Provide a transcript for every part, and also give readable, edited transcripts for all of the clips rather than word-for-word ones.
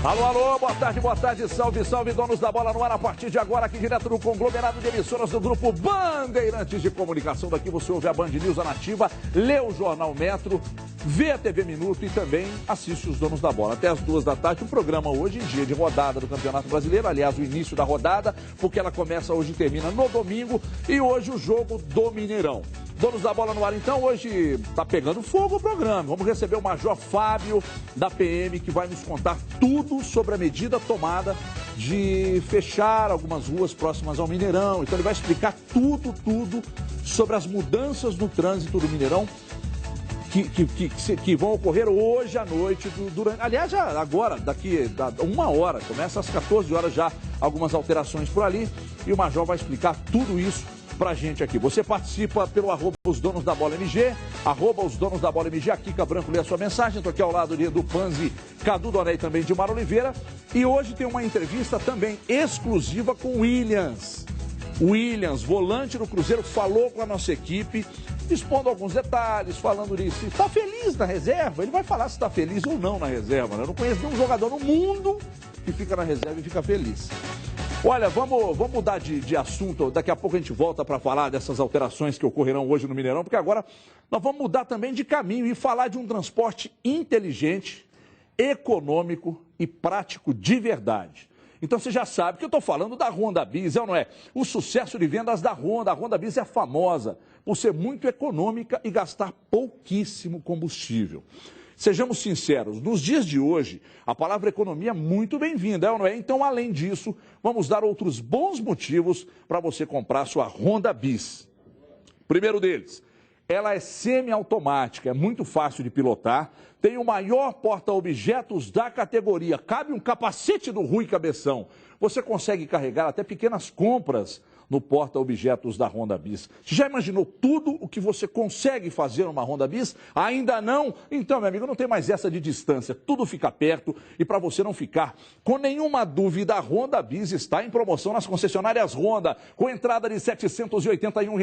Alô, alô, boa tarde, salve, salve, donos da bola no ar, a partir de agora, aqui direto do conglomerado de emissoras do grupo Bandeirantes de Comunicação. Daqui você ouve a Band News, a Nativa, lê o Jornal Metro, vê a TV Minuto e também assiste os donos da bola. Até as 2 da tarde, o programa hoje em dia de rodada do Campeonato Brasileiro, aliás, o início da rodada, porque ela começa hoje e termina no domingo, e hoje o jogo do Mineirão. Donos da bola no ar, então, hoje tá pegando fogo o programa. Vamos receber o Major Fábio, da PM, que vai nos contar tudo sobre a medida tomada de fechar algumas ruas próximas ao Mineirão. Então ele vai explicar tudo sobre as mudanças no trânsito do Mineirão que vão ocorrer hoje à noite, aliás, já agora, daqui a 1 hora, começa às 14 horas já, algumas alterações por ali, e o Major vai explicar tudo isso pra gente aqui. Você participa pelo @os donos da bola MG, @os donos da bola MG, a Kika Branco lê a sua mensagem. Estou aqui ao lado do Panzi, Cadu Doné e também de Mara Oliveira. E hoje tem uma entrevista também exclusiva com o Williams. O Williams, volante do Cruzeiro, falou com a nossa equipe, expondo alguns detalhes, falando disso. Está feliz na reserva? Ele vai falar se está feliz ou não na reserva, né? Eu não conheço nenhum jogador no mundo que fica na reserva e fica feliz. Olha, vamos mudar de assunto. Daqui a pouco a gente volta para falar dessas alterações que ocorrerão hoje no Mineirão, porque agora nós vamos mudar também de caminho e falar de um transporte inteligente, econômico e prático de verdade. Então você já sabe que eu estou falando da Honda Bis, é ou não é? O sucesso de vendas da Honda. A Honda Bis é famosa por ser muito econômica e gastar pouquíssimo combustível. Sejamos sinceros, nos dias de hoje, a palavra economia é muito bem-vinda, é ou não é? Então, além disso, vamos dar outros bons motivos para você comprar sua Honda Bis. Primeiro deles, ela é semiautomática, é muito fácil de pilotar, tem o maior porta-objetos da categoria, cabe um capacete do Rui Cabeção. Você consegue carregar até pequenas compras no porta-objetos da Honda Bis. Você já imaginou tudo o que você consegue fazer numa Honda Bis? Ainda não? Então, meu amigo, não tem mais essa de distância. Tudo fica perto e para você não ficar com nenhuma dúvida, a Honda Bis está em promoção nas concessionárias Honda, com entrada de R$ 781,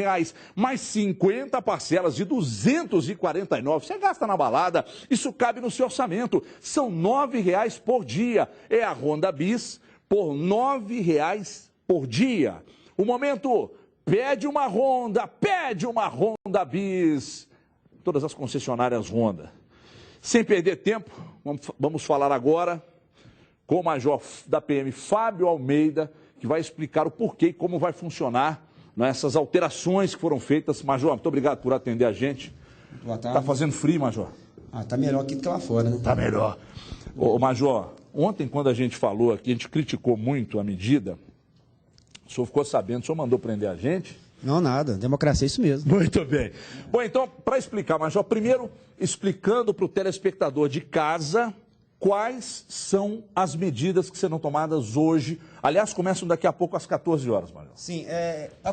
mais 50 parcelas de R$ 249. Você gasta na balada, isso cabe no seu orçamento. São R$ 9,00 por dia. É a Honda Bis por R$ 9,00 por dia. O momento, pede uma Honda Bis. Todas as concessionárias Honda. Sem perder tempo, vamos falar agora com o Major da PM, Fábio Almeida, que vai explicar o porquê e como vai funcionar, né, essas alterações que foram feitas. Major, muito obrigado por atender a gente. Boa tarde. Tá fazendo frio, Major? Tá melhor aqui do que lá fora, né? Tá melhor. Ô, Major, ontem quando a gente falou aqui, a gente criticou muito a medida. O senhor ficou sabendo, o senhor mandou prender a gente? Não, nada. Democracia é isso mesmo. Muito bem. Bom, então, para explicar, Major, primeiro explicando para o telespectador de casa quais são as medidas que serão tomadas hoje. Aliás, começam daqui a pouco às 14 horas, Major. Sim,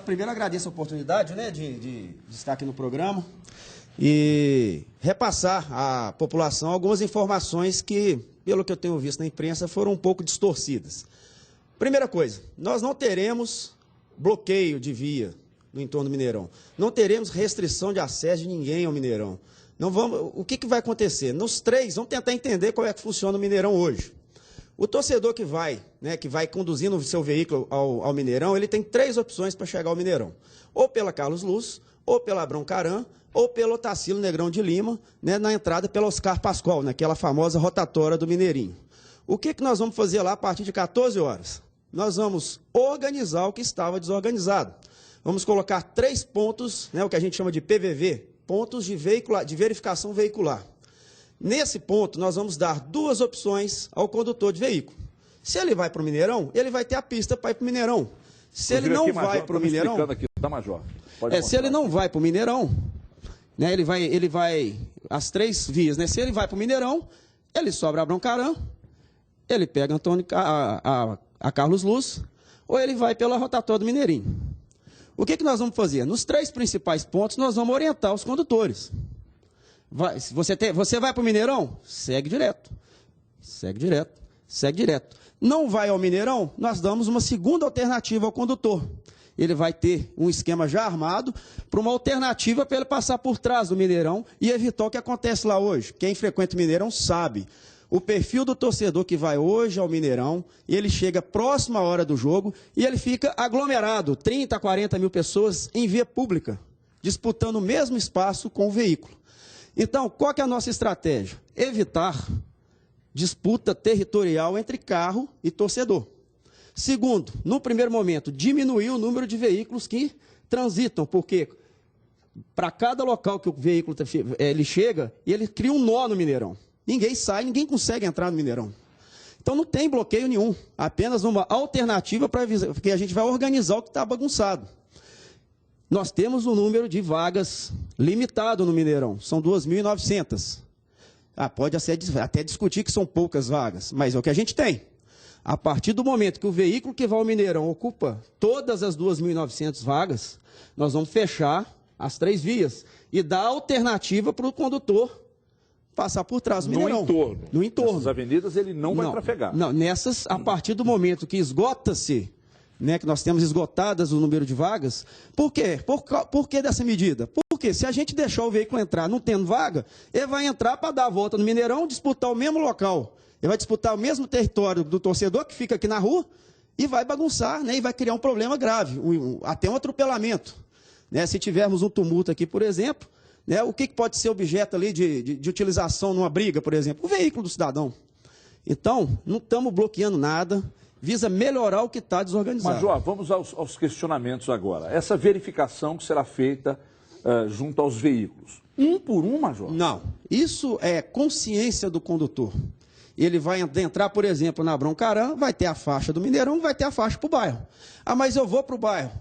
primeiro agradeço a oportunidade, né, de estar aqui no programa e repassar à população algumas informações que, pelo que eu tenho visto na imprensa, foram um pouco distorcidas. Primeira coisa, nós não teremos bloqueio de via no entorno do Mineirão. Não teremos restrição de acesso de ninguém ao Mineirão. Não vamos, o que vai acontecer? Nos três, vamos tentar entender como é que funciona o Mineirão hoje. O torcedor que vai conduzindo o seu veículo ao Mineirão, ele tem 3 opções para chegar ao Mineirão. Ou pela Carlos Luz, ou pela Abrão Caram, ou pelo Otacílio Negrão de Lima, né, na entrada pela Oscar Pascoal, naquela famosa rotatória do Mineirinho. O que nós vamos fazer lá a partir de 14 horas? Nós vamos organizar o que estava desorganizado. Vamos colocar 3 pontos, né, o que a gente chama de PVV, pontos de verificação veicular. Nesse ponto, nós vamos dar 2 opções ao condutor de veículo. Se ele vai para o Mineirão, ele vai ter a pista para ir para o Mineirão. Se ele não vai para o Mineirão... Se ele não vai para o Mineirão, né, ele vai as 3 vias, né? Se ele vai para o Mineirão, ele sobe a Abrão Caram, ele pega a Carlos Luz, ou ele vai pela rotatória do Mineirinho. O que nós vamos fazer? Nos 3 principais pontos, nós vamos orientar os condutores. Você vai para o Mineirão? Segue direto. Segue direto. Segue direto. Não vai ao Mineirão? Nós damos uma segunda alternativa ao condutor. Ele vai ter um esquema já armado para uma alternativa para ele passar por trás do Mineirão e evitar o que acontece lá hoje. Quem frequenta o Mineirão sabe. o perfil do torcedor que vai hoje ao Mineirão, ele chega próximo à hora do jogo e ele fica aglomerado, 30, 40 mil pessoas em via pública, disputando o mesmo espaço com o veículo. Então, qual que é a nossa estratégia? Evitar disputa territorial entre carro e torcedor. Segundo, no primeiro momento, diminuir o número de veículos que transitam, porque para cada local que o veículo ele chega, ele cria um nó no Mineirão. Ninguém sai, ninguém consegue entrar no Mineirão. Então não tem bloqueio nenhum, apenas uma alternativa para porque a gente vai organizar o que está bagunçado. Nós temos um número de vagas limitado no Mineirão, são 2.900. Pode até discutir que são poucas vagas, mas é o que a gente tem. A partir do momento que o veículo que vai ao Mineirão ocupa todas as 2.900 vagas, nós vamos fechar as 3 vias e dar alternativa para o condutor passar por trás do Mineirão. No entorno. Nessas avenidas ele não vai trafegar. Não, nessas, a partir do momento que esgota-se, né, que nós temos esgotadas o número de vagas, por quê? Por que dessa medida? Porque se a gente deixar o veículo entrar não tendo vaga, ele vai entrar para dar a volta no Mineirão, disputar o mesmo local. Ele vai disputar o mesmo território do torcedor que fica aqui na rua e vai bagunçar, né, e vai criar um problema grave, até um atropelamento. Né, se tivermos um tumulto aqui, por exemplo, né, o que pode ser objeto ali de utilização numa briga, por exemplo? O veículo do cidadão. Então, não estamos bloqueando nada, visa melhorar o que está desorganizado. Major, vamos aos questionamentos agora. Essa verificação que será feita junto aos veículos. Um por um, Major? Não. Isso é consciência do condutor. Ele vai entrar, por exemplo, na Abrão Caram, vai ter a faixa do Mineirão, vai ter a faixa para o bairro. Mas eu vou para o bairro.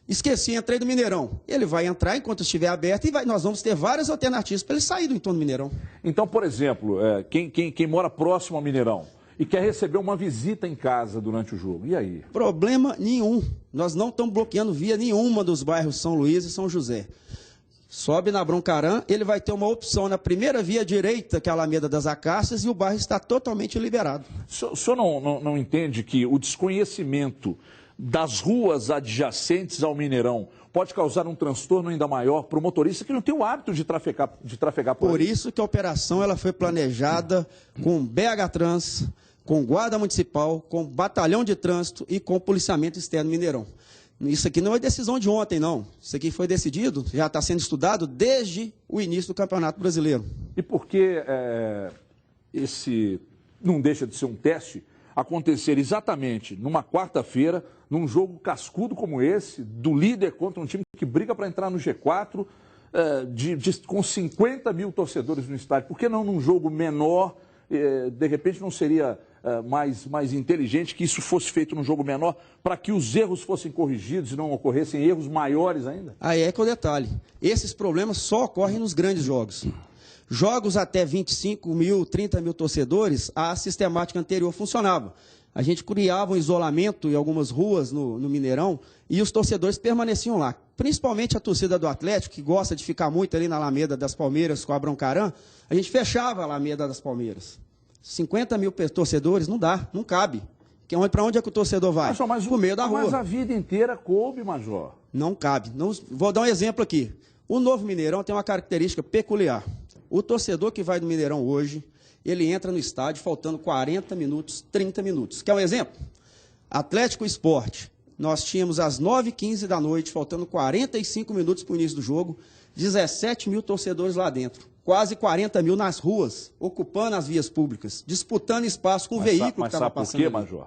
Esqueci, entrei do Mineirão. Ele vai entrar enquanto estiver aberto e nós vamos ter várias alternativas para ele sair do entorno do Mineirão. Então, por exemplo, quem mora próximo ao Mineirão e quer receber uma visita em casa durante o jogo, e aí? Problema nenhum. Nós não estamos bloqueando via nenhuma dos bairros São Luís e São José. Sobe na Abrão Caram, ele vai ter uma opção na primeira via direita, que é a Alameda das Acácias, e o bairro está totalmente liberado. O senhor não entende que o desconhecimento das ruas adjacentes ao Mineirão pode causar um transtorno ainda maior para o motorista que não tem o hábito de trafegar por Por aí? isso que a operação ela foi planejada com BH Trans, com Guarda Municipal, com Batalhão de Trânsito e com Policiamento Externo Mineirão. Isso aqui não é decisão de ontem, não. Isso aqui foi decidido, já está sendo estudado desde o início do Campeonato Brasileiro. E por que esse não deixa de ser um teste acontecer exatamente numa quarta-feira, num jogo cascudo como esse, do líder contra um time que briga para entrar no G4, com 50 mil torcedores no estádio? Por que não num jogo menor? De repente não seria mais inteligente que isso fosse feito num jogo menor para que os erros fossem corrigidos e não ocorressem erros maiores ainda? Aí é que é o detalhe. Esses problemas só ocorrem nos grandes jogos. Jogos até 25 mil, 30 mil torcedores, a sistemática anterior funcionava. A gente criava um isolamento em algumas ruas no Mineirão e os torcedores permaneciam lá. Principalmente a torcida do Atlético, que gosta de ficar muito ali na Alameda das Palmeiras com a Abrão Caram, a gente fechava a Alameda das Palmeiras. 50 mil torcedores não dá, não cabe. Para onde é que o torcedor vai? Por meio da rua. Mas a vida inteira coube, Major. Não cabe. Vou dar um exemplo aqui. O novo Mineirão tem uma característica peculiar. O torcedor que vai do Mineirão hoje, ele entra no estádio faltando 40 minutos, 30 minutos. Quer um exemplo? Atlético Esporte. Nós tínhamos às 9h15 da noite, faltando 45 minutos para o início do jogo, 17 mil torcedores lá dentro. Quase 40 mil nas ruas, ocupando as vias públicas, disputando espaço com o veículo que estava passando. Mas sabe por quê, Major?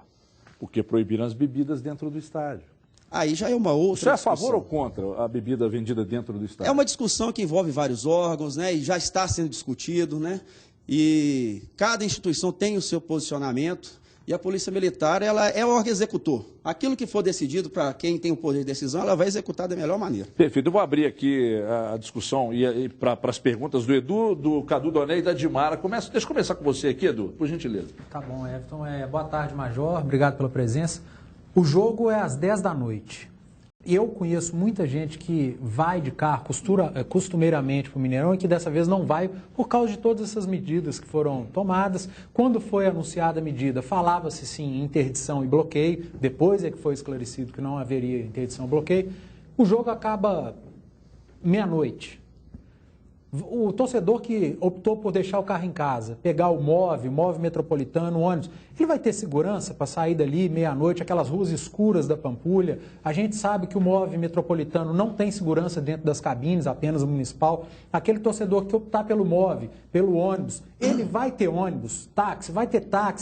Porque proibiram as bebidas dentro do estádio. Aí já é uma outra discussão. Você é a favor ou contra a bebida vendida dentro do estádio? É uma discussão que envolve vários órgãos, né? E já está sendo discutido, né? E cada instituição tem o seu posicionamento. E a Polícia Militar, ela é o órgão executor. Aquilo que for decidido para quem tem o poder de decisão, ela vai executar da melhor maneira. Perfeito. Eu vou abrir aqui a discussão para as perguntas do Edu, do Cadu Doné e da Dimara. Deixa eu começar com você aqui, Edu, por gentileza. Tá bom, Everton. Boa tarde, Major. Obrigado pela presença. O jogo é às 10 da noite. Eu conheço muita gente que vai de carro costumeiramente para o Mineirão e que dessa vez não vai por causa de todas essas medidas que foram tomadas. Quando foi anunciada a medida, falava-se sim em interdição e bloqueio. Depois é que foi esclarecido que não haveria interdição e bloqueio. O jogo acaba meia-noite. O torcedor que optou por deixar o carro em casa, pegar o MOV metropolitano, o ônibus, ele vai ter segurança para sair dali meia-noite, aquelas ruas escuras da Pampulha. A gente sabe que o MOV metropolitano não tem segurança dentro das cabines, apenas o municipal. Aquele torcedor que optar pelo MOV, pelo ônibus, ele vai ter ônibus, táxi,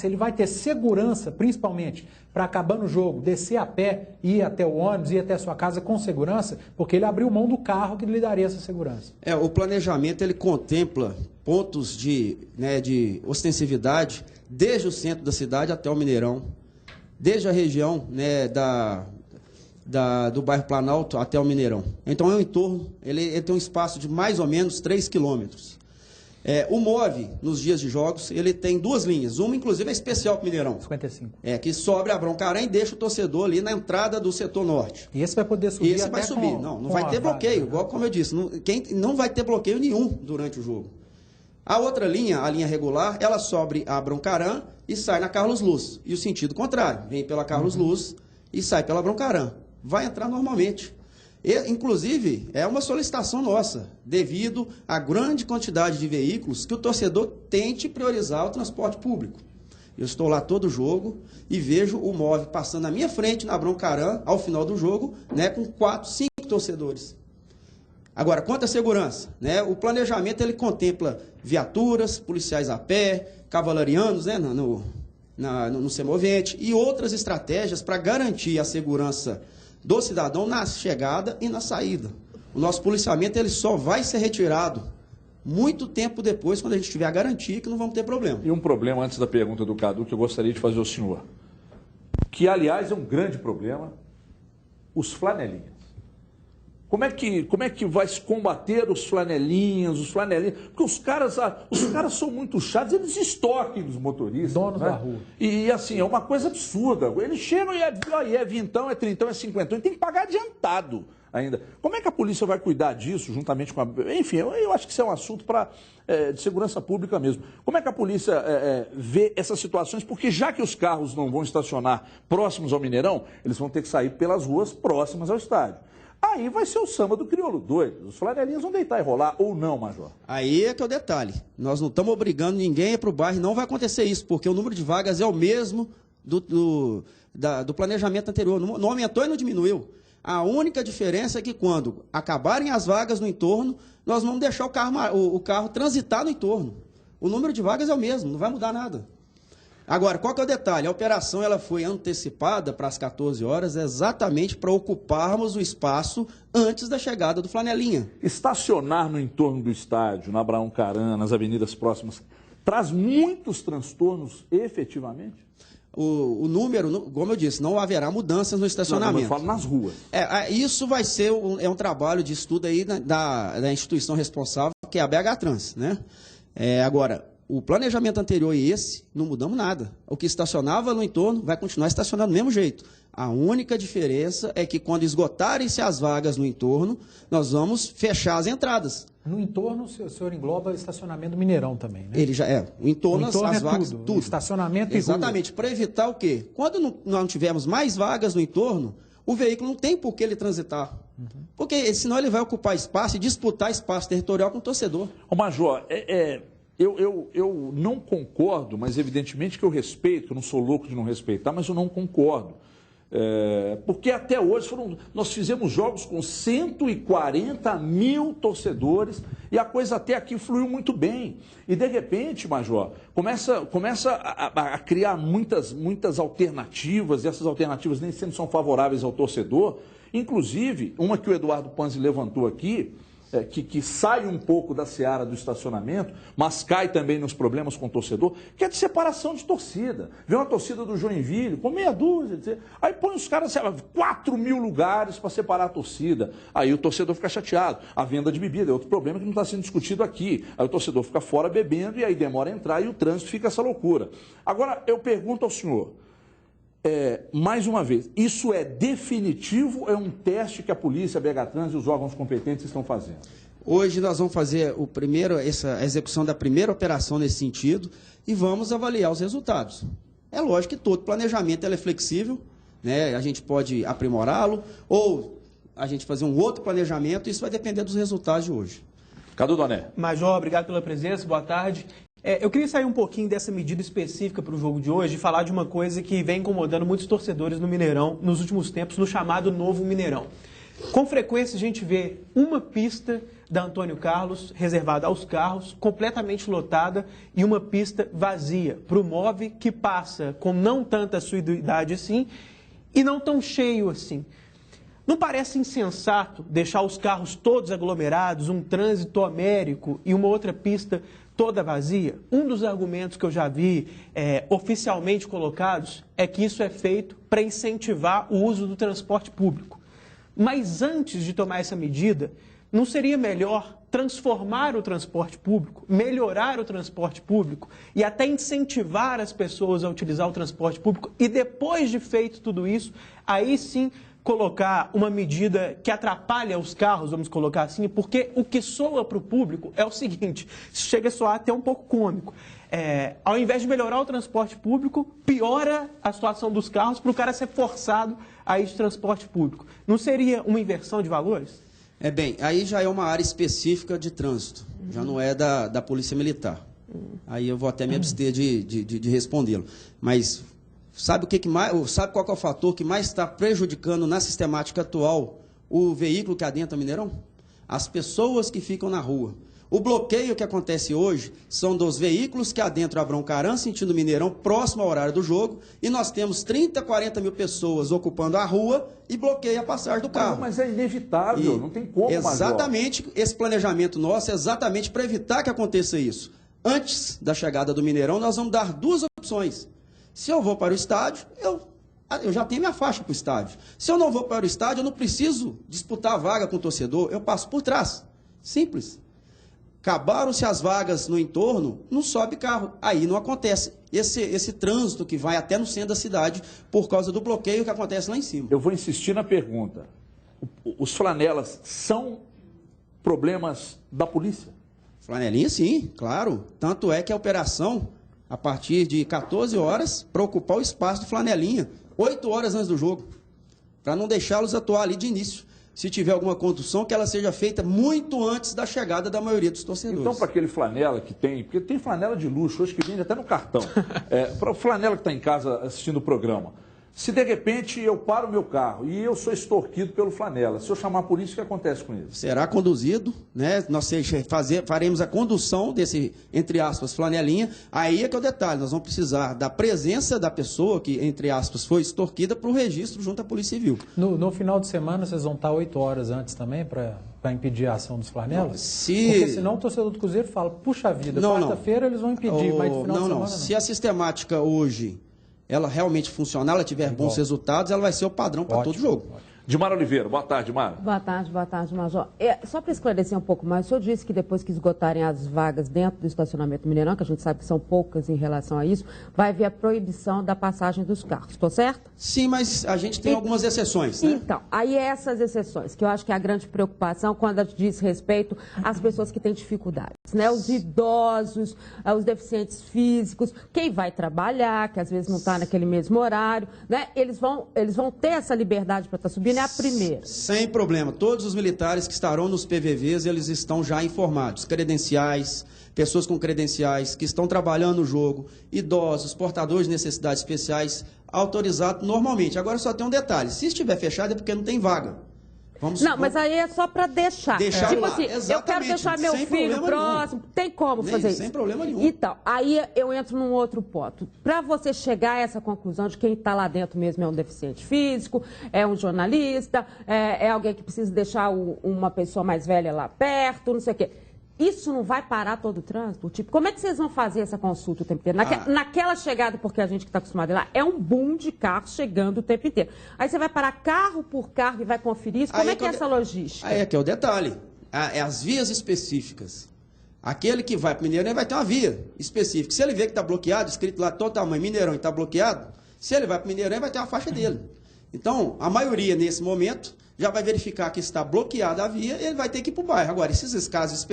ele vai ter segurança, principalmente, para acabar no jogo, descer a pé, ir até o ônibus, ir até a sua casa com segurança, porque ele abriu mão do carro que lhe daria essa segurança. O planejamento ele contempla pontos de ostensividade desde o centro da cidade até o Mineirão, desde a região, né, do bairro Planalto até o Mineirão. Então é um entorno, ele tem um espaço de mais ou menos 3 quilômetros. O MOV, nos dias de jogos, ele tem 2 linhas. Uma, inclusive, é especial para o Mineirão. 55. Que sobe a Broncarã e deixa o torcedor ali na entrada do setor norte. E esse vai poder subir? Esse vai subir. Não vai ter bloqueio, igual como eu disse. Não vai ter bloqueio nenhum durante o jogo. A outra linha, a linha regular, ela sobe a Broncarã e sai na Carlos Luz. E o sentido contrário. Vem pela Carlos Luz e sai pela Broncarã. Vai entrar normalmente. Inclusive, é uma solicitação nossa, devido à grande quantidade de veículos, que o torcedor tente priorizar o transporte público. Eu estou lá todo jogo e vejo o MOV passando na minha frente, na Broncarã, ao final do jogo, né, com 4, 5 torcedores. Agora, quanto à segurança, né, o planejamento ele contempla viaturas, policiais a pé, cavalarianos, né, no semovente e outras estratégias para garantir a segurança do cidadão na chegada e na saída. O nosso policiamento ele só vai ser retirado muito tempo depois, quando a gente tiver a garantia que não vamos ter problema. E um problema, antes da pergunta do Cadu, que eu gostaria de fazer ao senhor, que, aliás, é um grande problema, os flanelinhas. Como é que vai se combater os flanelinhas? Porque os caras são muito chatos, eles estoquem dos motoristas. Donos, né? da rua. E assim, é uma coisa absurda. Eles chegam e é vintão, é trintão, é cinquentão, e tem que pagar adiantado ainda. Como é que a polícia vai cuidar disso, juntamente com a... Enfim, eu acho que isso é um assunto de segurança pública mesmo. Como é que a polícia vê essas situações? Porque já que os carros não vão estacionar próximos ao Mineirão, eles vão ter que sair pelas ruas próximas ao estádio. Aí vai ser o samba do crioulo doido. Os flanelinhas vão deitar e rolar ou não, Major? Aí é que é o detalhe. Nós não estamos obrigando ninguém a ir para o bairro, não vai acontecer isso, porque o número de vagas é o mesmo do planejamento anterior. Não aumentou e não diminuiu. A única diferença é que quando acabarem as vagas no entorno, nós vamos deixar o carro transitar no entorno. O número de vagas é o mesmo, não vai mudar nada. Agora, qual que é o detalhe? A operação ela foi antecipada para as 14 horas exatamente para ocuparmos o espaço antes da chegada do flanelinha. Estacionar no entorno do estádio, na Abraão Caran, nas avenidas próximas, traz muitos transtornos efetivamente? O número, como eu disse, não haverá mudanças no estacionamento. Não, eu falo nas ruas. Isso vai ser um trabalho de estudo aí da instituição responsável, que é a BH Trans, né? Agora, o planejamento anterior e esse, não mudamos nada. O que estacionava no entorno vai continuar estacionando do mesmo jeito. A única diferença é que quando esgotarem-se as vagas no entorno, nós vamos fechar as entradas. No entorno, o senhor engloba o estacionamento do Mineirão também, né? Ele já o entorno as vagas, tudo. Estacionamento exatamente, para evitar o quê? Quando não tivermos mais vagas no entorno, o veículo não tem por que ele transitar. Porque senão ele vai ocupar espaço e disputar espaço territorial com o torcedor. Ô, Major, eu não concordo, mas evidentemente que eu respeito, eu não sou louco de não respeitar, mas eu não concordo. Porque até hoje nós fizemos jogos com 140 mil torcedores e a coisa até aqui fluiu muito bem. E de repente, Major, começa a criar muitas alternativas, e essas alternativas nem sempre são favoráveis ao torcedor. Inclusive, uma que o Eduardo Panzi levantou aqui, que sai um pouco da seara do estacionamento, mas cai também nos problemas com o torcedor, que é de separação de torcida. Vem uma torcida do Joinville, com meia dúzia, aí põe os caras, 4 mil lugares para separar a torcida. Aí o torcedor fica chateado. A venda de bebida é outro problema que não está sendo discutido aqui. Aí o torcedor fica fora bebendo e aí demora a entrar e o trânsito fica essa loucura. Agora, eu pergunto ao senhor, mais uma vez, isso é definitivo ou é um teste que a polícia, a BH Trans e os órgãos competentes estão fazendo? Hoje nós vamos fazer a execução da primeira operação nesse sentido e vamos avaliar os resultados. É lógico que todo planejamento é flexível, né? A gente pode aprimorá-lo ou a gente fazer um outro planejamento, isso vai depender dos resultados de hoje. Cadu Doné. Major, obrigado pela presença, boa tarde. Eu queria sair um pouquinho dessa medida específica para o jogo de hoje e falar de uma coisa que vem incomodando muitos torcedores no Mineirão nos últimos tempos, no chamado Novo Mineirão. Com frequência a gente vê uma pista da Antônio Carlos reservada aos carros, completamente lotada, e uma pista vazia para o MOV, que passa com não tanta assiduidade assim e não tão cheio assim. Não parece insensato deixar os carros todos aglomerados, um trânsito homérico e uma outra pista toda vazia? Um dos argumentos que eu já vi oficialmente colocados é que isso é feito para incentivar o uso do transporte público. Mas antes de tomar essa medida, não seria melhor transformar o transporte público, melhorar o transporte público e até incentivar as pessoas a utilizar o transporte público e depois de feito tudo isso, aí sim colocar uma medida que atrapalha os carros, vamos colocar assim, porque o que soa para o público é o seguinte, isso chega a soar até um pouco cômico. Ao invés de melhorar o transporte público, piora a situação dos carros para o cara ser forçado a ir de transporte público. Não seria uma inversão de valores? Bem, aí já é uma área específica de trânsito, já não é da Polícia Militar. Aí eu vou até me abster de respondê-lo. Mas sabe qual que é o fator que mais está prejudicando na sistemática atual o veículo que adentra o Mineirão? As pessoas que ficam na rua. O bloqueio que acontece hoje são dos veículos que adentram Abrão Caran, sentindo o Mineirão, próximo ao horário do jogo, e nós temos 30, 40 mil pessoas ocupando a rua e bloqueia a passagem do carro. Mas é inevitável, não tem como, exatamente, Major. Esse planejamento nosso é exatamente para evitar que aconteça isso. Antes da chegada do Mineirão, nós vamos dar duas opções. Se eu vou para o estádio, eu já tenho minha faixa para o estádio. Se eu não vou para o estádio, eu não preciso disputar a vaga com o torcedor, eu passo por trás. Simples. Acabaram-se as vagas no entorno, não sobe carro. Aí não acontece esse trânsito que vai até no centro da cidade por causa do bloqueio que acontece lá em cima. Eu vou insistir na pergunta. Os flanelas são problemas da polícia? Flanelinha, sim, claro. Tanto é que a operação, a partir de 14 horas, para ocupar o espaço do flanelinha, 8 horas antes do jogo, para não deixá-los atuar ali de início. Se tiver alguma condução, que ela seja feita muito antes da chegada da maioria dos torcedores. Então, para aquele flanela que tem, porque tem flanela de luxo hoje que vende até no cartão, para o flanela que está em casa assistindo o programa, se de repente eu paro o meu carro e eu sou extorquido pelo flanela, se eu chamar a polícia, o que acontece com ele? Será conduzido, né? Nós faremos a condução desse, entre aspas, flanelinha. Aí é que é o detalhe, nós vamos precisar da presença da pessoa que, entre aspas, foi extorquida para o registro junto à Polícia Civil. No final de semana, vocês vão estar 8 horas antes também para impedir a ação dos flanelas? Porque senão o torcedor do Cruzeiro fala, puxa vida, quarta-feira eles vão impedir, mas no final de semana não. Se a sistemática hoje ela realmente funcionar, ela tiver bons resultados, ela vai ser o padrão para todo jogo. Ótimo. Dimara Oliveira, boa tarde, Dimara. Boa tarde, Major. Só para esclarecer um pouco mais, o senhor disse que depois que esgotarem as vagas dentro do estacionamento Mineirão, que a gente sabe que são poucas em relação a isso, vai haver a proibição da passagem dos carros, estou certo? Sim, mas a gente tem algumas exceções, né? Então, aí essas exceções, que eu acho que é a grande preocupação quando diz respeito às pessoas que têm dificuldades, né? Os idosos, os deficientes físicos, quem vai trabalhar, que às vezes não está naquele mesmo horário, né? Eles vão ter essa liberdade para estar subindo. É a primeira. Sem problema. Todos os militares que estarão nos PVVs, eles estão já informados. Credenciais, pessoas com credenciais que estão trabalhando no jogo, idosos, portadores de necessidades especiais, autorizados normalmente. Agora só tem um detalhe. Se estiver fechado é porque não tem vaga. Mas aí é só para deixar. Tipo assim, eu quero deixar meu filho próximo. Tem como fazer isso? Sem problema nenhum. Então, aí eu entro num outro ponto. Para você chegar a essa conclusão de quem está lá dentro mesmo é um deficiente físico, é um jornalista, é alguém que precisa deixar uma pessoa mais velha lá perto, não sei o quê. Isso não vai parar todo o trânsito? Tipo, como é que vocês vão fazer essa consulta o tempo inteiro? Naquela chegada, porque a gente que está acostumado a ir lá, é um boom de carros chegando o tempo inteiro. Aí você vai parar carro por carro e vai conferir isso? Como é que é essa logística? Aí é que é o detalhe. As vias específicas. Aquele que vai para o Mineirão vai ter uma via específica. Se ele vê que está bloqueado, escrito lá todo tamanho Mineirão e está bloqueado, se ele vai para o Mineirão vai ter uma faixa dele. Então, a maioria nesse momento já vai verificar que está bloqueada a via, ele vai ter que ir para o bairro. Agora, esses casos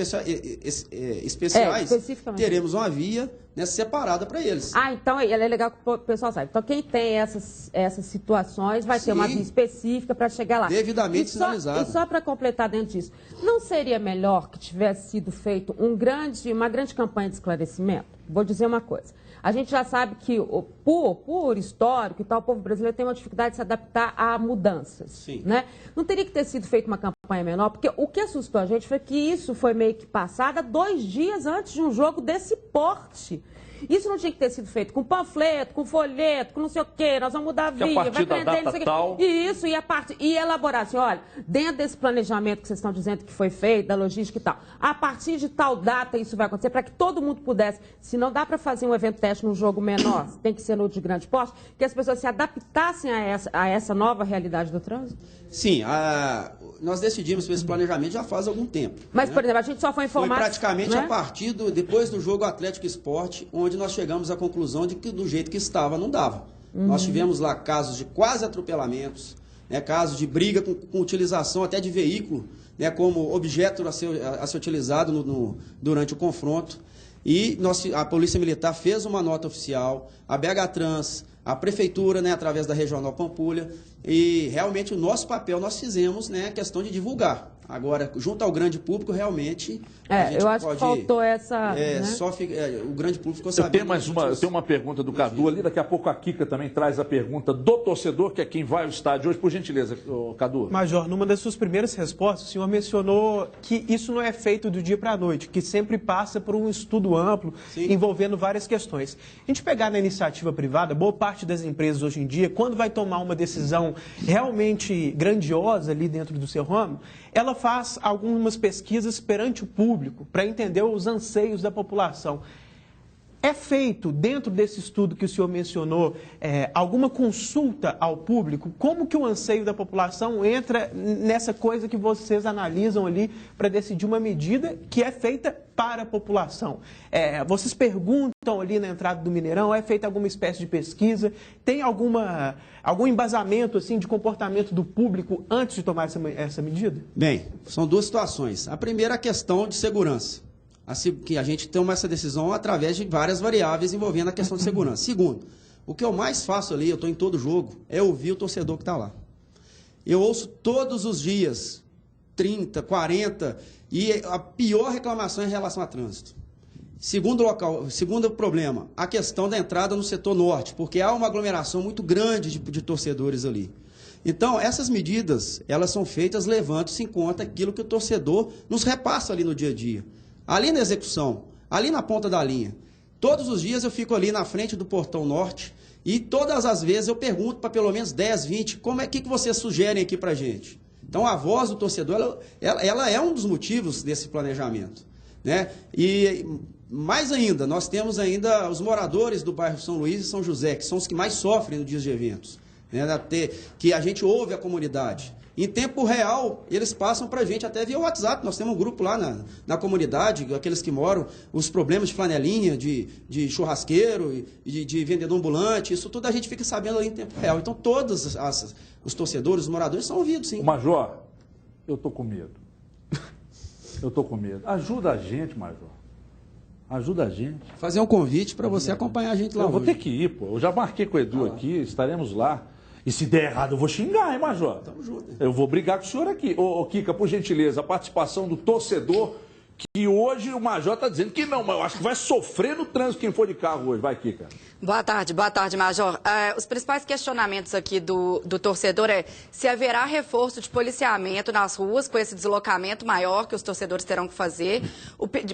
especiais, teremos uma via, né, separada para eles. Ah, então é legal que o pessoal saiba. Então, quem tem essas situações vai ter uma via específica para chegar lá. Devidamente sinalizado. E só para completar dentro disso, não seria melhor que tivesse sido feito uma grande campanha de esclarecimento? Vou dizer uma coisa. A gente já sabe que, por histórico e tal, o povo brasileiro tem uma dificuldade de se adaptar a mudanças. Sim. Né? Não teria que ter sido feita uma campanha menor, porque o que assustou a gente foi que isso foi meio que passado 2 dias antes de um jogo desse porte. Isso não tinha que ter sido feito com panfleto, com folheto, com não sei o quê, nós vamos mudar a via, vai prender, não sei o quê. Isso, e elaborar assim, olha, dentro desse planejamento que vocês estão dizendo que foi feito, da logística e tal, a partir de tal data isso vai acontecer, para que todo mundo pudesse, se não dá para fazer um evento teste num jogo menor, tem que ser no de grande porte, que as pessoas se adaptassem a essa nova realidade do trânsito? Sim, nós decidimos esse planejamento já faz algum tempo. Mas, né? por exemplo, a gente só foi informado... Foi praticamente, né, a partir depois do jogo Atlético Esporte, onde nós chegamos à conclusão de que do jeito que estava, não dava. Nós tivemos lá casos de quase atropelamentos, né, casos de briga com utilização até de veículo, né, como objeto a ser utilizado durante o confronto. E a Polícia Militar fez uma nota oficial, a BH Trans, a Prefeitura, né, através da Regional Pampulha, e realmente o nosso papel nós fizemos, né, a questão de divulgar. Agora, junto ao grande público, realmente... eu acho que faltou essa... né? O grande público ficou sabendo... Eu tenho uma pergunta do Cadu ali, daqui a pouco a Kika também traz a pergunta do torcedor, que é quem vai ao estádio hoje. Por gentileza, Cadu. Major, numa das suas primeiras respostas, o senhor mencionou que isso não é feito do dia para a noite, que sempre passa por um estudo amplo, sim, envolvendo várias questões. A gente pegar na iniciativa privada, boa parte das empresas hoje em dia, quando vai tomar uma decisão realmente grandiosa ali dentro do seu ramo, ela faz algumas pesquisas perante o público para entender os anseios da população. É feito, dentro desse estudo que o senhor mencionou, alguma consulta ao público? Como que o anseio da população entra nessa coisa que vocês analisam ali para decidir uma medida que é feita para a população? Vocês perguntam ali na entrada do Mineirão, é feita alguma espécie de pesquisa? Tem algum embasamento assim, de comportamento do público antes de tomar essa medida? Bem, são duas situações. A primeira é a questão de segurança. Que a gente toma essa decisão através de várias variáveis envolvendo a questão de segurança. Segundo, o que eu mais faço ali, eu estou em todo jogo, é ouvir o torcedor que está lá. Eu ouço todos os dias, 30, 40, e a pior reclamação é em relação a trânsito. Segundo problema, a questão da entrada no setor norte, porque há uma aglomeração muito grande de torcedores ali. Então, essas medidas, elas são feitas levando-se em conta aquilo que o torcedor nos repassa ali no dia a dia. Ali na execução, ali na ponta da linha. Todos os dias eu fico ali na frente do portão norte e todas as vezes eu pergunto para pelo menos 10, 20, que vocês sugerem aqui para a gente? Então, a voz do torcedor, ela é um dos motivos desse planejamento, né? E mais ainda, nós temos ainda os moradores do bairro São Luís e São José, que são os que mais sofrem no dia de eventos, né? Que a gente ouve a comunidade. Em tempo real, eles passam para a gente até via WhatsApp. Nós temos um grupo lá na comunidade, aqueles que moram, os problemas de flanelinha, de churrasqueiro, de vendedor ambulante, isso tudo a gente fica sabendo ali em tempo real. Então, todos os torcedores, os moradores são ouvidos, sim. Major, eu estou com medo. Eu estou com medo. Ajuda a gente, Major. Ajuda a gente. Fazer um convite para você acompanhar a gente lá hoje. Eu vou ter que ir, pô. Eu já marquei com o Edu aqui, estaremos lá. E se der errado, eu vou xingar, hein, Major? Tamo junto. Eu vou brigar com o senhor aqui. Ô, Kika, por gentileza, a participação do torcedor, que hoje o Major está dizendo que não, mas eu acho que vai sofrer no trânsito quem for de carro hoje. Vai, Kika. Boa tarde, Major. Os principais questionamentos aqui do torcedor é se haverá reforço de policiamento nas ruas com esse deslocamento maior que os torcedores terão que fazer,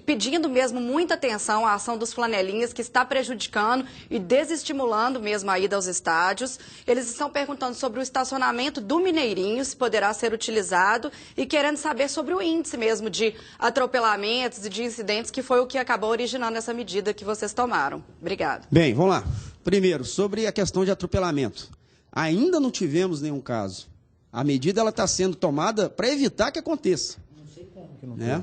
pedindo mesmo muita atenção à ação dos flanelinhas que está prejudicando e desestimulando mesmo a ida aos estádios. Eles estão perguntando sobre o estacionamento do Mineirinho, se poderá ser utilizado e querendo saber sobre o índice mesmo de atropelamentos e de incidentes, que foi o que acabou originando essa medida que vocês tomaram. Obrigada. Bem, vamos lá. Primeiro, sobre a questão de atropelamento. Ainda não tivemos nenhum caso. A medida está sendo tomada para evitar que aconteça. Não sei como que não né?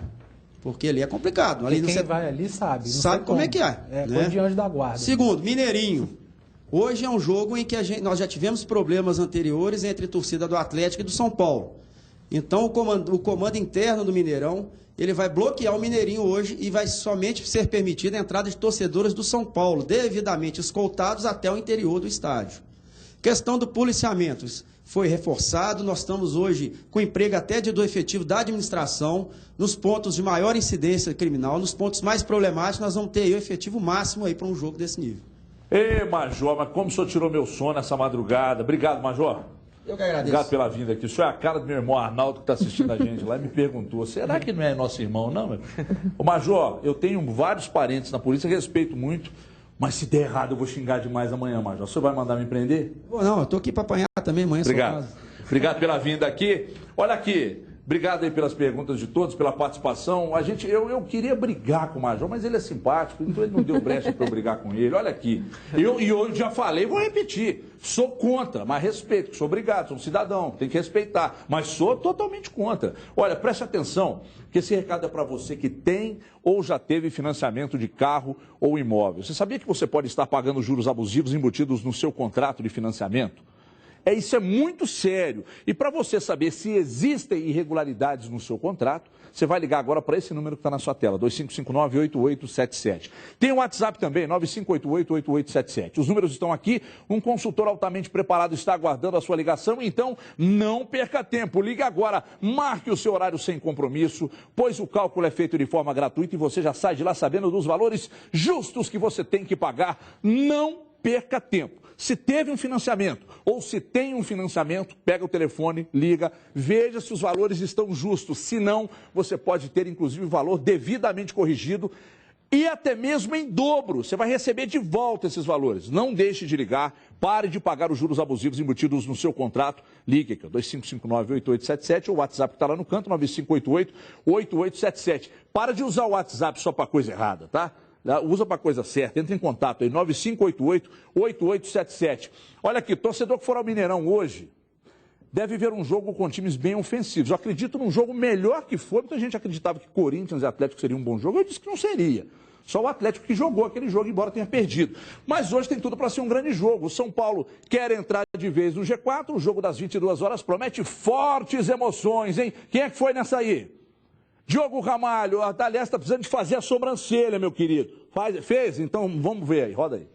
Porque ali é complicado. Ali quem vai ali sabe. Sabe como é que é. É né? De anjo da guarda. Segundo, Mineirinho. Hoje é um jogo em que nós já tivemos problemas anteriores entre a torcida do Atlético e do São Paulo. Então, o comando interno do Mineirão, ele vai bloquear o Mineirinho hoje e vai somente ser permitida a entrada de torcedores do São Paulo, devidamente escoltados até o interior do estádio. Questão do policiamento, foi reforçado, nós estamos hoje com emprego até do efetivo da administração, nos pontos de maior incidência criminal, nos pontos mais problemáticos, nós vamos ter aí o efetivo máximo aí para um jogo desse nível. Ê, Major, mas como o senhor tirou meu sono essa madrugada. Obrigado, Major. Eu que agradeço. Obrigado pela vinda aqui. O senhor é a cara do meu irmão Arnaldo, que está assistindo a gente lá, e me perguntou, será que não é nosso irmão, não? Ô, Major, eu tenho vários parentes na polícia, respeito muito, mas se der errado eu vou xingar demais amanhã, Major. O senhor vai mandar me prender? Não, eu estou aqui para apanhar também amanhã. Obrigado. Obrigado pela vinda aqui. Olha aqui. Obrigado aí pelas perguntas de todos, pela participação. Eu queria brigar com o Major, mas ele é simpático, então ele não deu brecha para eu brigar com ele. Olha aqui, eu já falei, vou repetir, sou contra, mas respeito, sou obrigado, sou um cidadão, tem que respeitar, mas sou totalmente contra. Olha, preste atenção, que esse recado é para você que tem ou já teve financiamento de carro ou imóvel. Você sabia que você pode estar pagando juros abusivos embutidos no seu contrato de financiamento? Isso é muito sério. E para você saber se existem irregularidades no seu contrato, você vai ligar agora para esse número que está na sua tela, 2559-8877. Tem o WhatsApp também, 9588-8877. Os números estão aqui, um consultor altamente preparado está aguardando a sua ligação, então não perca tempo. Ligue agora, marque o seu horário sem compromisso, pois o cálculo é feito de forma gratuita e você já sai de lá sabendo dos valores justos que você tem que pagar. Não perca tempo. Se teve um financiamento ou se tem um financiamento, pega o telefone, liga, veja se os valores estão justos. Se não, você pode ter inclusive o valor devidamente corrigido e até mesmo em dobro. Você vai receber de volta esses valores. Não deixe de ligar, pare de pagar os juros abusivos embutidos no seu contrato. Ligue aqui, 2559-8877 ou o WhatsApp que está lá no canto, 9588-8877. Para de usar o WhatsApp só para coisa errada, tá? Usa para coisa certa, entre em contato aí, 9588-8877. Olha aqui, torcedor que for ao Mineirão hoje, deve ver um jogo com times bem ofensivos. Eu acredito num jogo melhor que foi, muita gente acreditava que Corinthians e Atlético seria um bom jogo, eu disse que não seria. Só o Atlético que jogou aquele jogo, embora tenha perdido. Mas hoje tem tudo para ser um grande jogo. O São Paulo quer entrar de vez no G4, o jogo das 22 horas promete fortes emoções, hein? Quem é que foi nessa aí? Diogo Ramalho, aliás, está precisando de fazer a sobrancelha, meu querido. Fez? Então vamos ver aí, roda aí.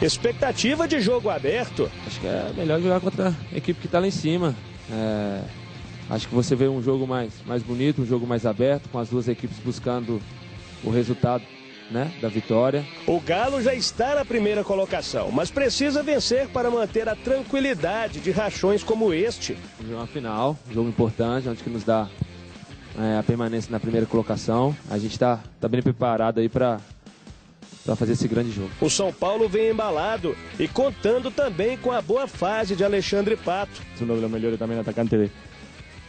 Expectativa de jogo aberto. Acho que é melhor jogar contra a equipe que está lá em cima. Acho que você vê um jogo mais bonito, um jogo mais aberto, com as duas equipes buscando o resultado, né, da vitória. O Galo já está na primeira colocação, mas precisa vencer para manter a tranquilidade de rachões como este. Uma final, um jogo importante, onde que nos dá a permanência na primeira colocação. A gente está bem preparado aí para fazer esse grande jogo. O São Paulo vem embalado e contando também com a boa fase de Alexandre Pato. É um dos melhores também atacantes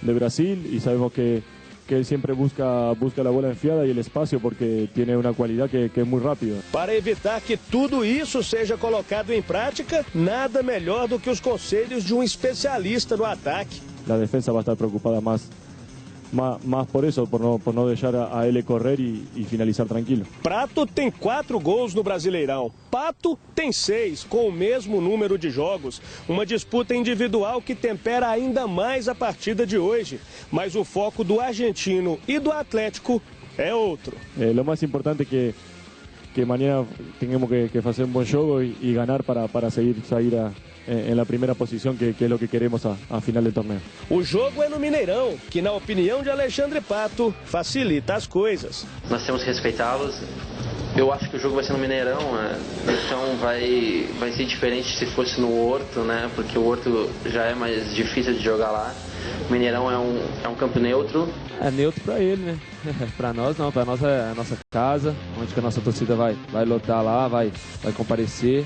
de Brasil e sabemos que ele sempre busca a bola enfiada e o espaço porque tem uma qualidade que é muito rápida. Para evitar que tudo isso seja colocado em prática, nada melhor do que os conselhos de um especialista no ataque. A defesa vai estar preocupada mais por isso, por não deixar a ele correr e finalizar tranquilo. Prato tem 4 gols no Brasileirão. Pato tem 6, com o mesmo número de jogos. Uma disputa individual que tempera ainda mais a partida de hoje. Mas o foco do argentino e do Atlético é outro. O mais importante é que amanhã tenhamos que fazer um bom jogo e ganhar para sair na primeira posição, que é o que queremos a final do torneio. O jogo é no Mineirão, que na opinião de Alexandre Pato, facilita as coisas. Nós temos que respeitá-los. Eu acho que o jogo vai ser no Mineirão, então vai ser diferente se fosse no Horto, né? Porque o Horto já é mais difícil de jogar lá. O Mineirão é um campo neutro. É neutro para ele, né? Para nós não, para nós é a nossa casa, onde que a nossa torcida vai lotar lá, vai comparecer.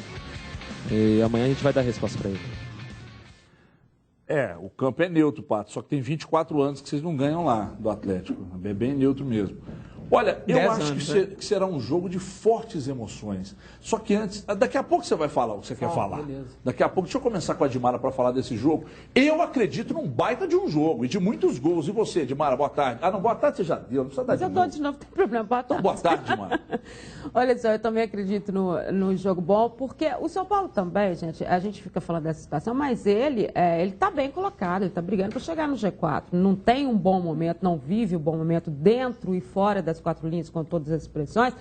E amanhã a gente vai dar resposta para ele. O campo é neutro, Pato, só que tem 24 anos que vocês não ganham lá do Atlético. É bem neutro mesmo. Olha, eu 10 acho anos, que será um jogo de fortes emoções. Só que antes, daqui a pouco você vai falar o que você quer falar. Beleza. Daqui a pouco, deixa eu começar com a Edmara para falar desse jogo. Eu acredito num baita de um jogo e de muitos gols. E você, Edmara, boa tarde. Ah, não, boa tarde você já deu, não precisa dar Mas de eu novo. dou de novo, não tem problema. Boa tarde. Então, boa tarde, Edmara. Olha só, eu também acredito no jogo bom, porque o São Paulo também, gente, a gente fica falando dessa situação, mas ele está bem colocado, ele está brigando para chegar no G4. Não tem um bom momento, não vive um bom momento dentro e fora das 4 linhas, com todas as expressões.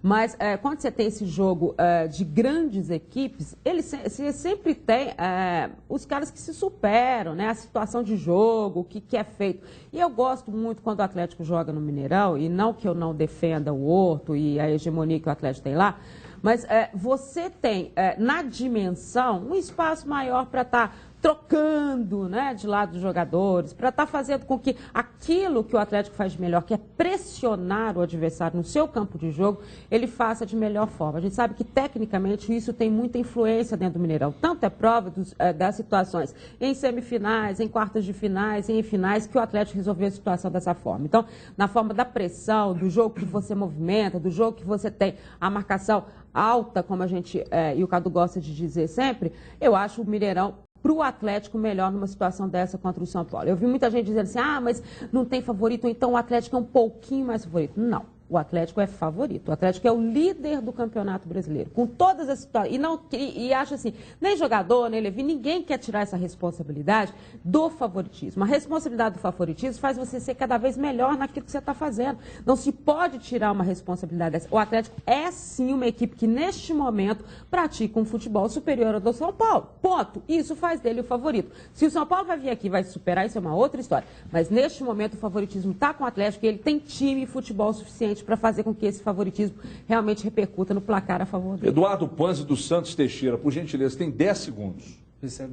Mas quando você tem esse jogo de grandes equipes, você sempre tem os caras que se superam, né? A situação de jogo, o que é feito. E eu gosto muito quando o Atlético joga no Mineirão, e não que eu não defenda o Horto e a hegemonia que o Atlético tem lá, mas você tem na dimensão um espaço maior para estar trocando, né, de lado dos jogadores, para estar fazendo com que aquilo que o Atlético faz de melhor, que é pressionar o adversário no seu campo de jogo, ele faça de melhor forma. A gente sabe que, tecnicamente, isso tem muita influência dentro do Mineirão. Tanto é prova das situações em semifinais, em quartas de finais, em finais, que o Atlético resolveu a situação dessa forma. Então, na forma da pressão, do jogo que você movimenta, do jogo que você tem a marcação alta, como a gente, e o Cadu gosta de dizer sempre, eu acho o Mineirão para o Atlético melhor numa situação dessa contra o São Paulo. Eu vi muita gente dizendo assim, mas não tem favorito, ou então o Atlético é um pouquinho mais favorito. Não, o Atlético é favorito. O Atlético é o líder do Campeonato Brasileiro. Com todas as situações. E acho assim, nem jogador, nem Levi, ninguém quer tirar essa responsabilidade do favoritismo. A responsabilidade do favoritismo faz você ser cada vez melhor naquilo que você está fazendo. Não se pode tirar uma responsabilidade dessa. O Atlético é sim uma equipe que neste momento pratica um futebol superior ao do São Paulo. Ponto. Isso faz dele o favorito. Se o São Paulo vai vir aqui e vai superar, isso é uma outra história. Mas neste momento o favoritismo está com o Atlético e ele tem time e futebol suficiente para fazer com que esse favoritismo realmente repercuta no placar a favor dele. Eduardo Panzi dos Santos Teixeira, por gentileza, tem 10 segundos.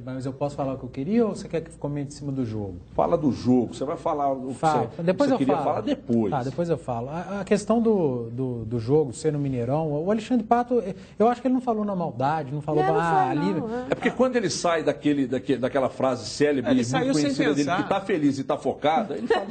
Mas eu posso falar o que eu queria ou você quer que comente em cima do jogo? Fala do jogo, você vai falar o que você queria falar depois. Tá, depois eu falo. A questão do jogo ser no Mineirão, o Alexandre Pato, eu acho que ele não falou na maldade, não falou ali. É porque quando ele sai daquela frase célebre e muito conhecida dele, que está feliz e está focado, ele fala...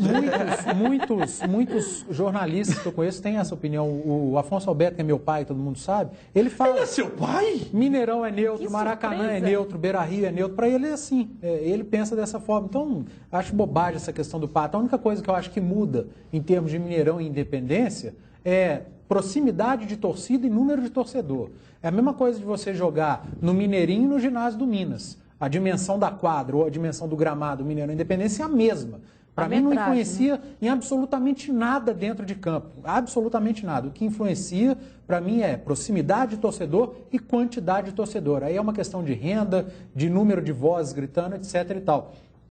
muitos jornalistas que eu conheço têm essa opinião. O Afonso Alberto, que é meu pai, todo mundo sabe, ele fala... Ele é seu pai? Mineirão é neutro, Maracanã é neutro, Beira-Rio é neutro, para ele é assim, ele pensa dessa forma. Então, acho bobagem essa questão do Pato. A única coisa que eu acho que muda em termos de Mineirão e Independência é proximidade de torcida e número de torcedor. É a mesma coisa de você jogar no Mineirinho e no ginásio do Minas. A dimensão da quadra ou a dimensão do gramado do Mineirão e Independência é a mesma. Para mim não influencia em absolutamente nada dentro de campo, absolutamente nada. O que influencia para mim é proximidade de torcedor e quantidade de torcedor. Aí é uma questão de renda, de número de vozes gritando, etc. e tal.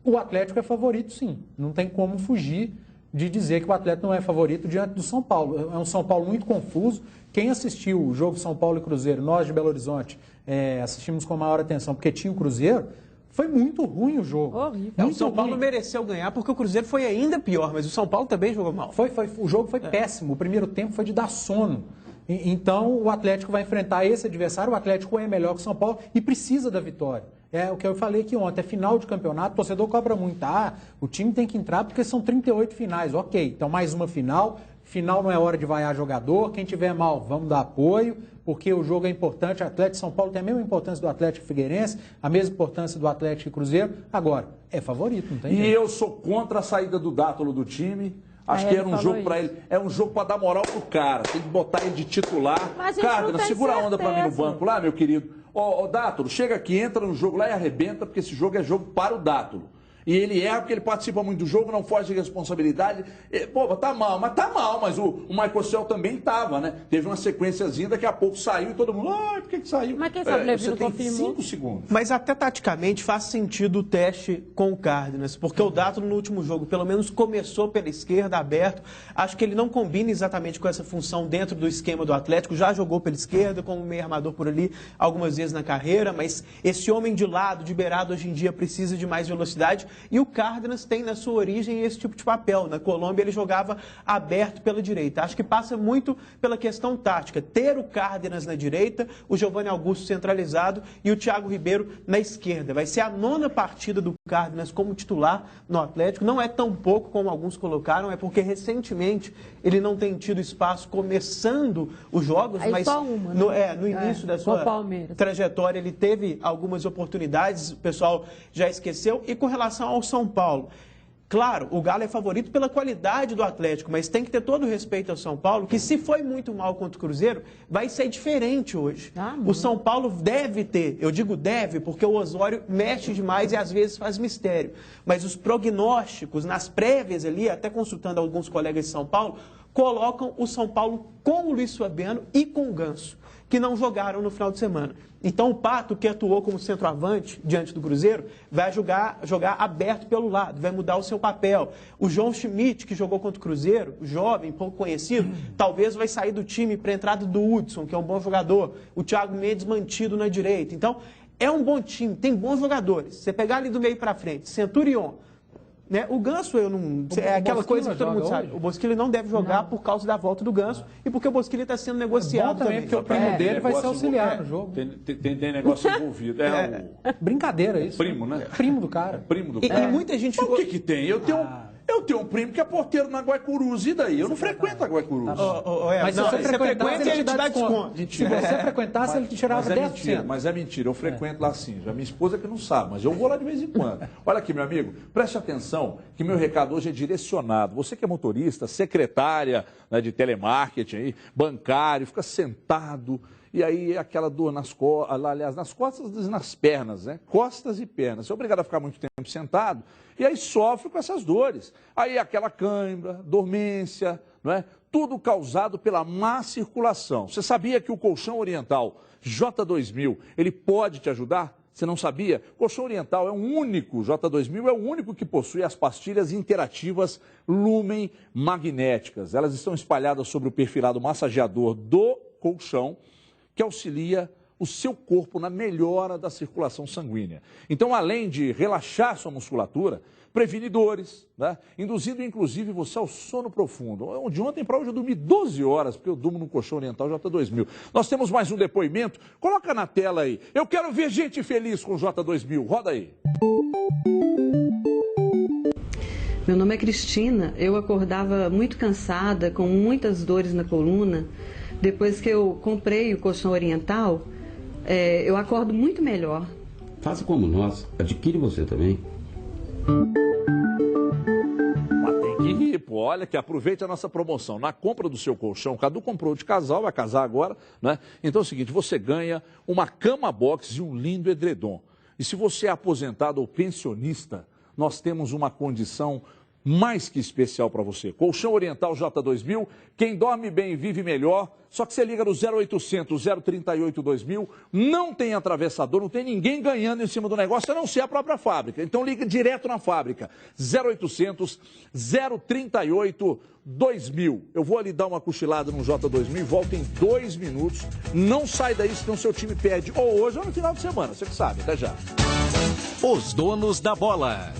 O Atlético é favorito, sim. Não tem como fugir de dizer que o Atlético não é favorito diante do São Paulo. É um São Paulo muito confuso. Quem assistiu o jogo São Paulo e Cruzeiro, nós de Belo Horizonte, assistimos com maior atenção, porque tinha o Cruzeiro. Foi muito ruim o jogo. O São Paulo mereceu ganhar porque o Cruzeiro foi ainda pior, mas o São Paulo também jogou mal. O jogo foi péssimo. O primeiro tempo foi de dar sono. Então o Atlético vai enfrentar esse adversário. O Atlético é melhor que o São Paulo e precisa da vitória. É o que eu falei aqui ontem. É final de campeonato, o torcedor cobra muito. O time tem que entrar porque são 38 finais. Ok, então mais uma final. Final não é hora de vaiar jogador. Quem tiver mal, vamos dar apoio, porque o jogo é importante. O Atlético de São Paulo tem a mesma importância do Atlético Figueirense, a mesma importância do Atlético e Cruzeiro. Agora, é favorito, não tem jeito. E eu sou contra a saída do Dátulo do time. Acho que era um jogo para ele. É um jogo para dar moral pro cara. Tem que botar ele de titular. Cara, segura a onda para mim no banco lá, meu querido. Ô, Dátulo, chega aqui, entra no jogo lá e arrebenta, porque esse jogo é jogo para o Dátulo. E ele erra porque ele participa muito do jogo, não foge de responsabilidade. Pô, tá mal, mas o Michael Cell também tava, né? Teve uma sequenciazinha, daqui a pouco saiu e todo mundo, por que saiu? Mas quem sabe Levi você não tem confirmou? 5 segundos. Mas até taticamente faz sentido o teste com o Cárdenas, porque o Dátulo no último jogo, pelo menos começou pela esquerda, aberto. Acho que ele não combina exatamente com essa função dentro do esquema do Atlético. Já jogou pela esquerda, como meio armador por ali, algumas vezes na carreira, mas esse homem de lado, de beirado, hoje em dia precisa de mais velocidade. E o Cárdenas tem na sua origem esse tipo de papel. Na Colômbia ele jogava aberto pela direita. Acho que passa muito pela questão tática. Ter o Cárdenas na direita, o Giovanni Augusto centralizado e o Thiago Ribeiro na esquerda. Vai ser a 9ª partida do Cárdenas como titular no Atlético. Não é tão pouco como alguns colocaram, é porque recentemente ele não tem tido espaço começando os jogos, aí mas só uma, né? no início da sua trajetória ele teve algumas oportunidades, o pessoal já esqueceu. E com relação ao São Paulo, claro, o Galo é favorito pela qualidade do Atlético, mas tem que ter todo o respeito ao São Paulo, que se foi muito mal contra o Cruzeiro, vai ser diferente hoje. O São Paulo deve ter, eu digo deve, porque o Osório mexe demais e às vezes faz mistério. Mas os prognósticos, nas prévias ali, até consultando alguns colegas de São Paulo, colocam o São Paulo com o Luiz Fabiano e com o Ganso, que não jogaram no final de semana. Então o Pato, que atuou como centroavante diante do Cruzeiro, vai jogar aberto pelo lado, vai mudar o seu papel. O João Schmidt, que jogou contra o Cruzeiro, jovem, pouco conhecido, talvez vai sair do time para a entrada do Hudson, que é um bom jogador. O Thiago Mendes mantido na direita. Então, é um bom time, tem bons jogadores. Você pegar ali do meio para frente, Centurion, né? O Ganso, eu não. É aquela coisa que todo mundo sabe. O Bosquilha não deve jogar por causa da volta do Ganso e porque o Bosquilha está sendo negociado também. Porque o primo dele vai ser auxiliar no jogo. Tem negócio envolvido. Brincadeira isso. Primo, né? Primo do cara. Primo do cara. E muita gente ficou... O que tem? Eu tenho um primo que é porteiro na Guaicurus, e daí? Eu não frequento a Guaicurus. Mas se você frequentar, ele te dá desconto. Se você frequentasse, ele te tirava 10%. Mas é mentira, eu frequento lá sim. Já minha esposa que não sabe, mas eu vou lá de vez em quando. Olha aqui, meu amigo, preste atenção que meu recado hoje é direcionado. Você que é motorista, secretária, né, de telemarketing, aí, bancário, fica sentado... E aí aquela dor nas costas, aliás, nas costas e nas pernas, né? Costas e pernas. Você é obrigado a ficar muito tempo sentado e aí sofre com essas dores. Aí aquela cãibra, dormência, não é? Tudo causado pela má circulação. Você sabia que o colchão oriental J2000, ele pode te ajudar? Você não sabia? O colchão oriental é o único, J2000 é o único que possui as pastilhas interativas Lumen magnéticas. Elas estão espalhadas sobre o perfilado massageador do colchão, que auxilia o seu corpo na melhora da circulação sanguínea. Então, além de relaxar sua musculatura, previne dores, né? Induzindo inclusive você ao sono profundo. De ontem para hoje eu dormi 12 horas, porque eu durmo no colchão oriental J2000. Nós temos mais um depoimento, coloca na tela aí. Eu quero ver gente feliz com o J2000, roda aí. Meu nome é Cristina, eu acordava muito cansada, com muitas dores na coluna. Depois que eu comprei o colchão oriental, eu acordo muito melhor. Faça como nós, adquire você também. Mas tem que rir, pô. Olha que aproveite a nossa promoção. Na compra do seu colchão, o Cadu comprou de casal, vai casar agora, né? Então é o seguinte, você ganha uma cama box e um lindo edredom. E se você é aposentado ou pensionista, nós temos uma condição mais que especial para você. Colchão Oriental J2000, quem dorme bem vive melhor. Só que você liga no 0800 038 2000, não tem atravessador, não tem ninguém ganhando em cima do negócio, a não ser a própria fábrica. Então liga direto na fábrica, 0800 038 2000. Eu vou ali dar uma cochilada no J2000 e volto em 2 minutos. Não sai daí, senão seu time perde ou hoje ou no final de semana, você que sabe. Até já. Os donos da bola.